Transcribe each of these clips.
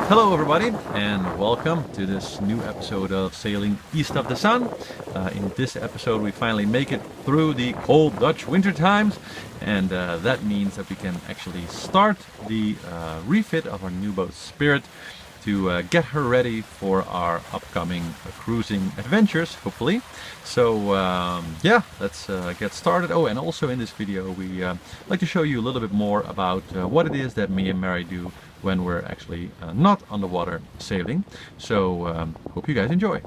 Hello everybody and welcome to this new episode of Sailing East of the Sun. In this episode we finally make it through the cold Dutch winter times, and that means that we can actually start the refit of our new boat Spirit to get her ready for our upcoming cruising adventures, hopefully. So yeah, let's get started. Oh, and also in this video we like to show you a little bit more about what it is that me and Mary do when we're actually not on the water sailing. So hope you guys enjoy.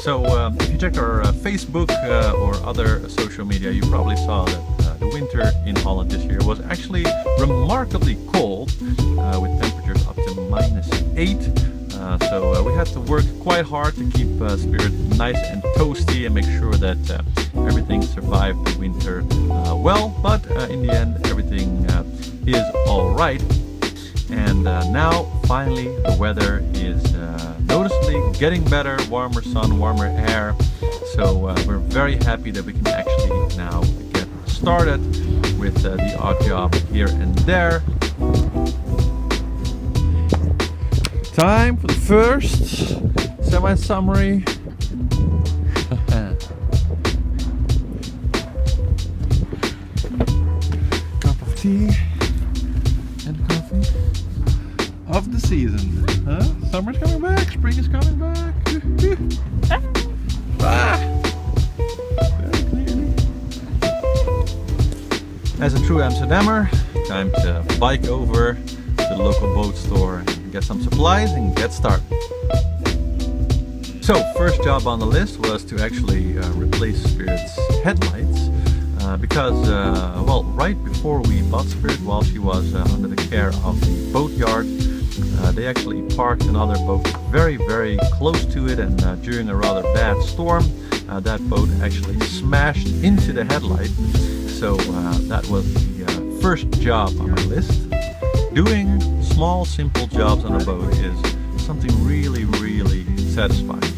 So if you checked our Facebook or other social media, you probably saw that the winter in Holland this year was actually remarkably cold, with temperatures up to -8. So we had to work quite hard to keep Spirit nice and toasty and make sure that everything survived the winter well. But in the end, everything is all right. And now finally the weather is noticeably getting better, warmer sun, warmer air. So we're very happy that we can actually now get started with the odd job here and there. Time for the first semi-summary. Cup of tea and coffee of the season. Huh? Summer's coming back, spring is coming back. Very clearly. As a true Amsterdammer, time to bike over to the local boat store and get some supplies and get started. So first job on the list was to actually replace Spirit's headlights. Because, well, right before we bought Spirit, while she was under the care of the boatyard, they actually parked another boat very, very close to it, and during a rather bad storm, that boat actually smashed into the headlight. So that was the first job on my list. Doing small, simple jobs on a boat is something really, really satisfying.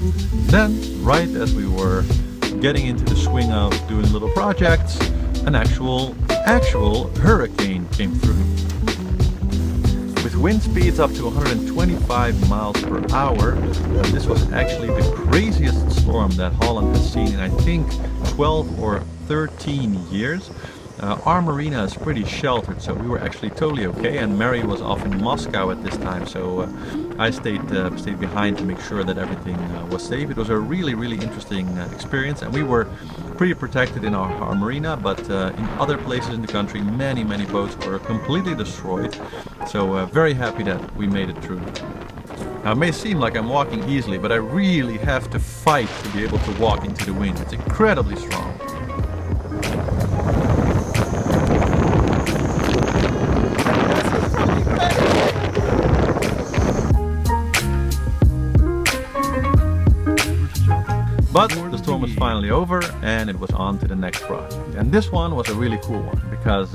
Then, right as we were getting into the swing of doing little projects, an actual hurricane came through. With wind speeds up to 125 miles per hour, this was actually the craziest storm that Holland has seen in I think 12 or 13 years. Our marina is pretty sheltered, so we were actually totally okay, and Mary was off in Moscow at this time, so I stayed behind to make sure that everything was safe. It was a really, really interesting experience, and we were pretty protected in our marina, but in other places in the country many boats were completely destroyed, so very happy that we made it through. Now it may seem like I'm walking easily, but I really have to fight to be able to walk into the wind. It's incredibly strong. But the storm was finally over and it was on to the next project. And this one was a really cool one because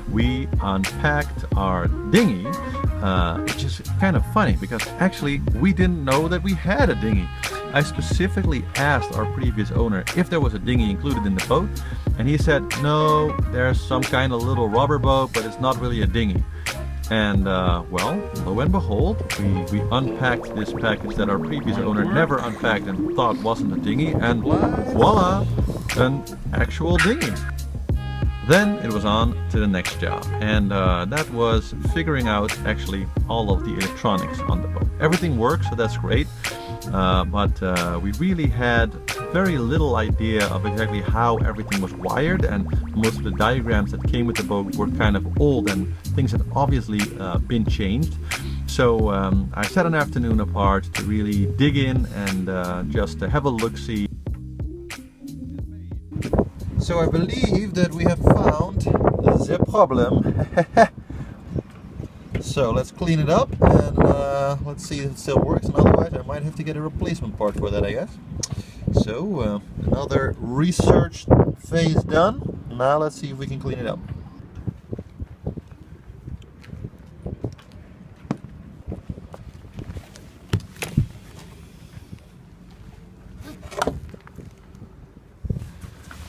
we unpacked our dinghy, which is kind of funny because actually we didn't know that we had a dinghy. I specifically asked our previous owner if there was a dinghy included in the boat, and he said, no, there's some kind of little rubber boat, but it's not really a dinghy. And well, lo and behold, we unpacked this package that our previous owner never unpacked and thought wasn't a dinghy, and voila, an actual dinghy. Then it was on to the next job, and that was figuring out actually all of the electronics on the boat. Everything works, so that's great, but we really had very little idea of exactly how everything was wired, and most of the diagrams that came with the boat were kind of old and things had obviously been changed. So I set an afternoon apart to really dig in and just have a look-see. So I believe that we have found the problem. So let's clean it up and let's see if it still works, and otherwise I might have to get a replacement part for that, I guess. So another research phase done. Now let's see if we can clean it up.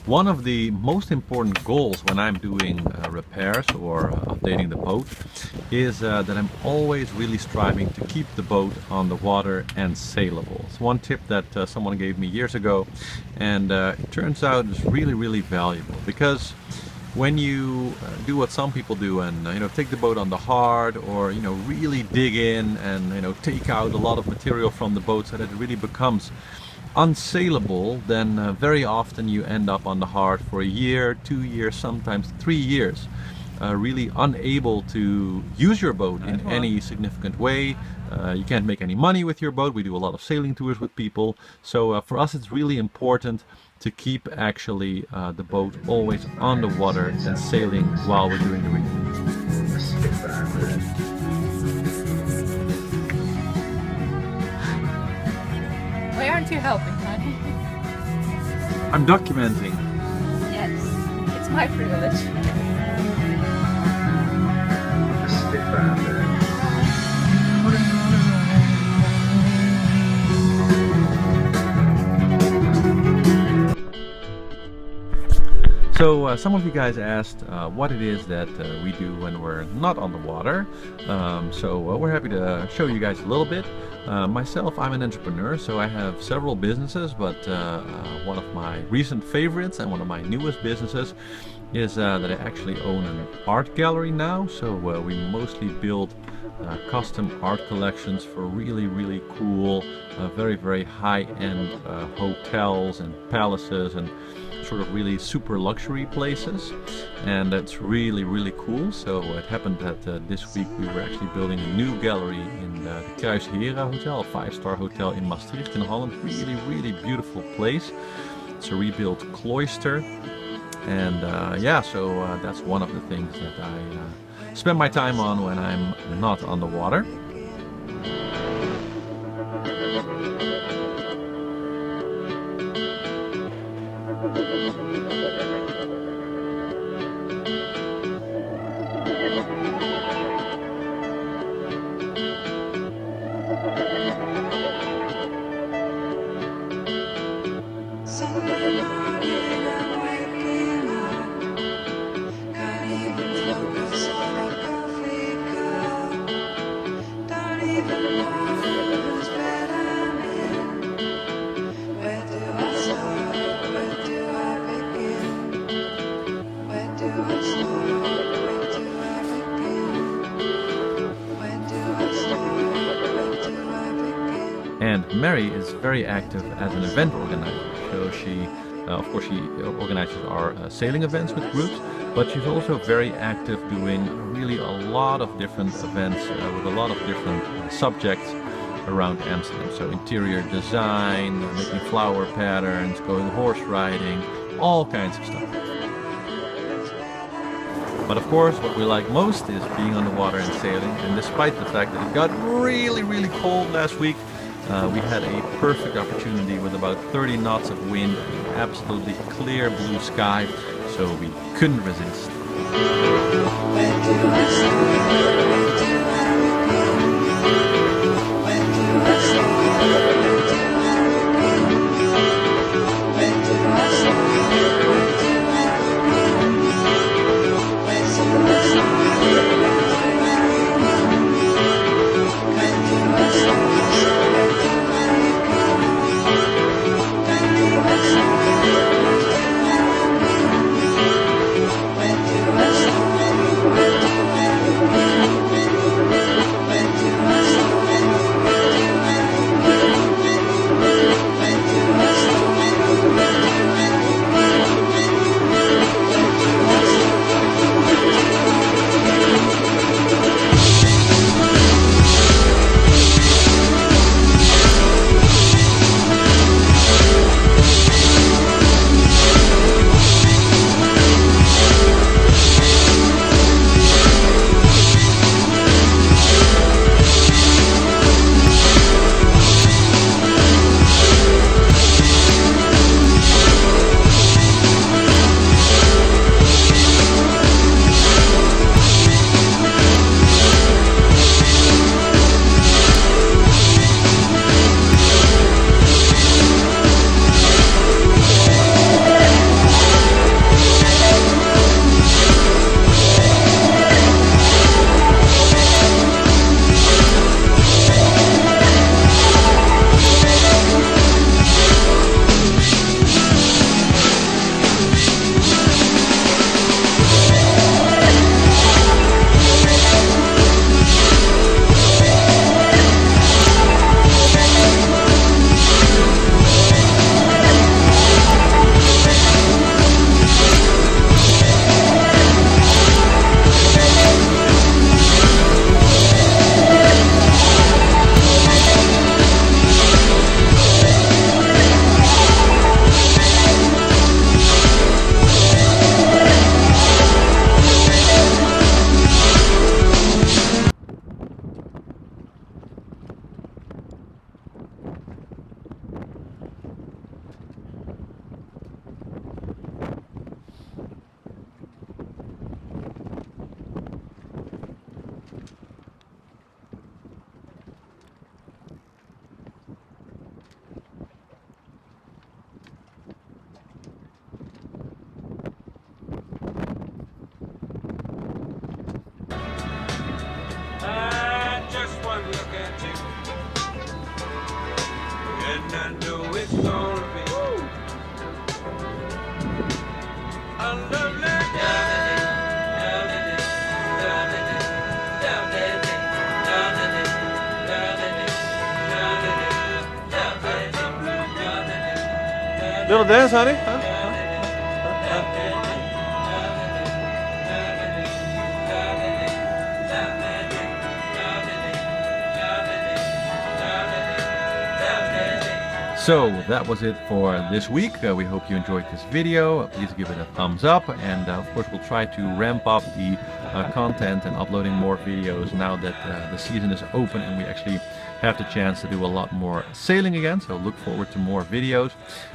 One of the most important goals when I'm doing repairs or updating the boat is that I'm always really striving to keep the boat on the water and sailable. It's one tip that someone gave me years ago, and it turns out it's really valuable, because when you do what some people do and take the boat on the hard, or really dig in and take out a lot of material from the boat so that it really becomes unsaleable, then very often you end up on the hard for a year, 2 years, sometimes 3 years, really unable to use your boat in any significant way. You can't make any money with your boat. We do a lot of sailing tours with people, so for us it's really important to keep actually the boat always on the water and sailing while we're doing the refit. Why aren't you helping, honey? I'm documenting. Yes, it's my privilege. So some of you guys asked what it is that we do when we're not on the water. So we're happy to show you guys a little bit. Myself, I'm an entrepreneur, so I have several businesses, but one of my recent favorites and one of my newest businesses is that I actually own an art gallery now. So we mostly build custom art collections for really cool, very high-end hotels and palaces and sort of really super luxury places, and that's really cool. So it happened that this week we were actually building a new gallery in the Kruisheren Hotel, a 5-star hotel in Maastricht in Holland. Really beautiful place. It's a rebuilt cloister, and yeah, so that's one of the things that I spend my time on when I'm not on the water. And Mary is very active as an event organizer. So she, of course, she organizes our sailing events with groups, but she's also very active doing really a lot of different events with a lot of different subjects around Amsterdam. So interior design, making flower patterns, going horse riding, all kinds of stuff. But of course, what we like most is being on the water and sailing. And despite the fact that it got really cold last week, we had a perfect opportunity with about 30 knots of wind, absolutely clear blue sky, so we couldn't resist. it's gonna be a lovely little dance, honey? Huh? So that was it for this week. We hope you enjoyed this video. Please give it a thumbs up, and of course we'll try to ramp up the content and uploading more videos now that the season is open and we actually have the chance to do a lot more sailing again. So look forward to more videos.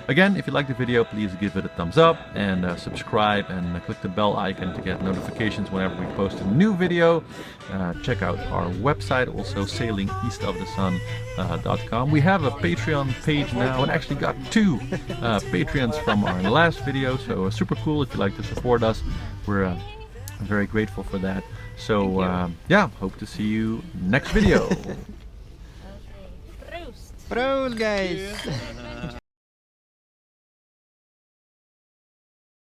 Again, if you like the video, please give it a thumbs up and subscribe and click the bell icon to get notifications whenever we post a new video. Check out our website, also sailingeastofthesun.com. We have a Patreon page now and actually got 2 Patreons from our last video, so super cool. If you like to support us, we're very grateful for that. So yeah, hope to see you next video. Proost guys!